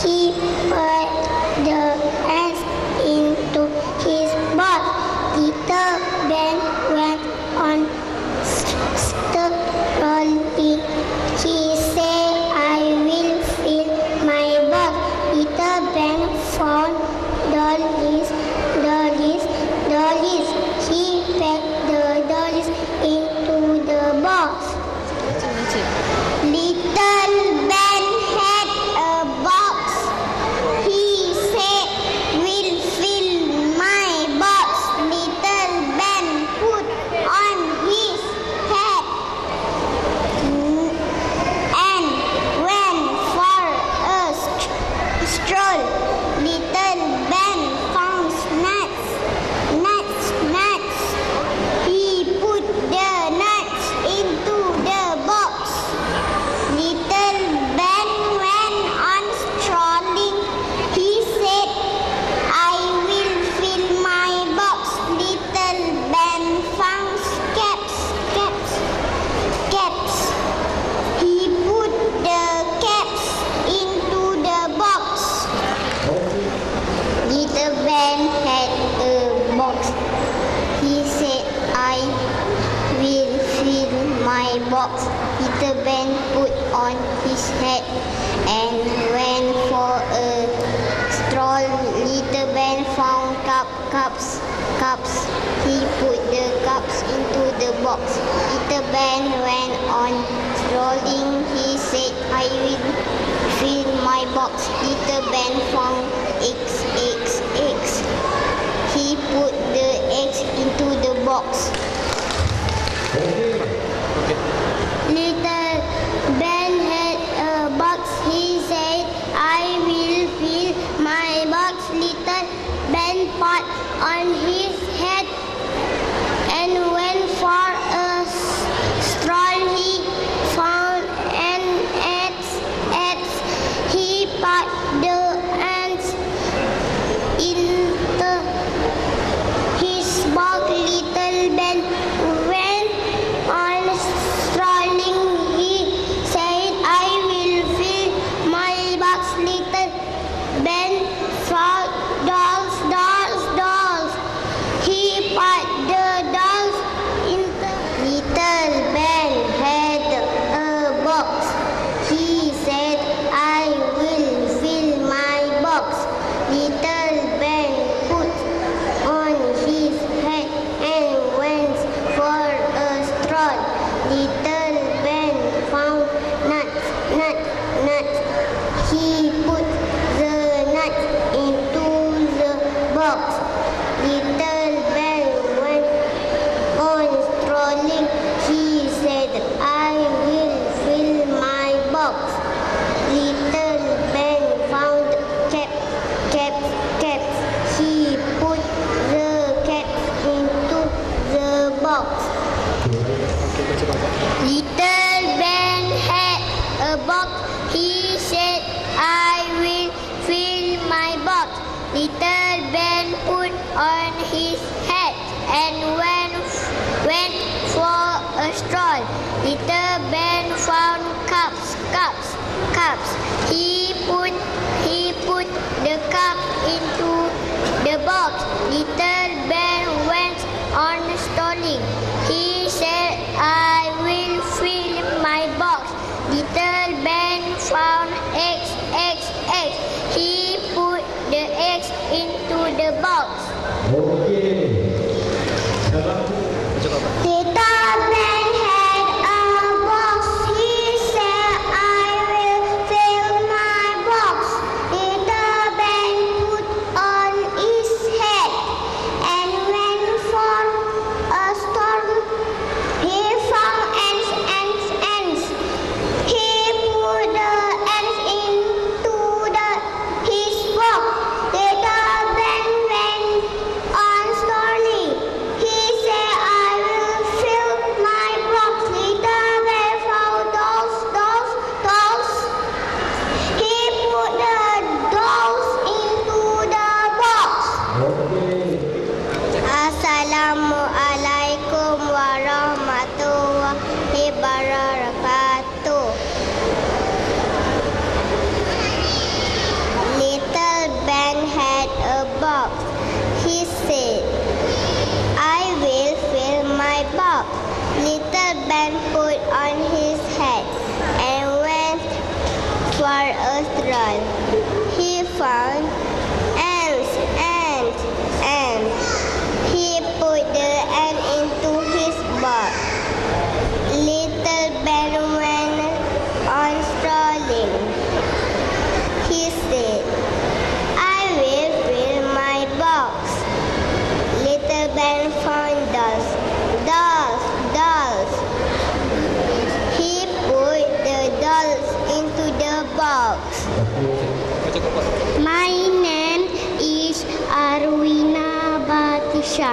He put the ants into his box. Little Ben went on strolling. He said, I will fill my box. Little Ben found dollies. He packed the dollies into the box. Little Ben had a box. He said, will fill my box. Little Ben put on his hat and went for a stroll. Little Ben found nuts. He put the nuts into the box. Little Ben went on strolling. He said, I will fill my box. Little Ben found caps. He put the caps into the box. Little Ben had a box. He said, I will fill my box. Little Ben put on his hat and went for a stroll. Little Ben found cups. He put the cups into the box. Little Ben went on strolling. He said, I will fill my box. Little Ben found eggs. He put the eggs into the box. Little Ben had a box. He said, I will fill my box. Little Ben put on his hat and went for a stroll. He found ants. He put the ants into his box. Little Ben went on strolling. He said, I will fill my box. Little Ben found dolls. He put the dolls into. Little Ben had a box. He said, I will fill my box. Little Ben put on his hat and went for a stroll. Little Ben found nuts. He put the nuts into the box. Little Ben went on strolling. He said, I will fill my box. Little Ben found caps. He put the caps into the box. Little Ben had a box. He said, I will fill my box. Little Ben put on his hat and went for a stroll. Little Ben found cups. He put the cup into the box. Little Ben went on strolling. He said, I will fill my box. Little Ben found eggs. He put the eggs into the box. Little Ben had a box. He said, I will fill my box. Little Ben put on his hat and went for a storm. He found ants. He put the ants into his box. Little Ben went on strolling. He said, I will fill my box. Little Ben found dolls. He put the dolls into the box. Assalamualaikum warahmatullahi wabarakatuh. Ben found dolls. Dolls, dolls. He put the dolls into the box. My name is Arwina Batisha.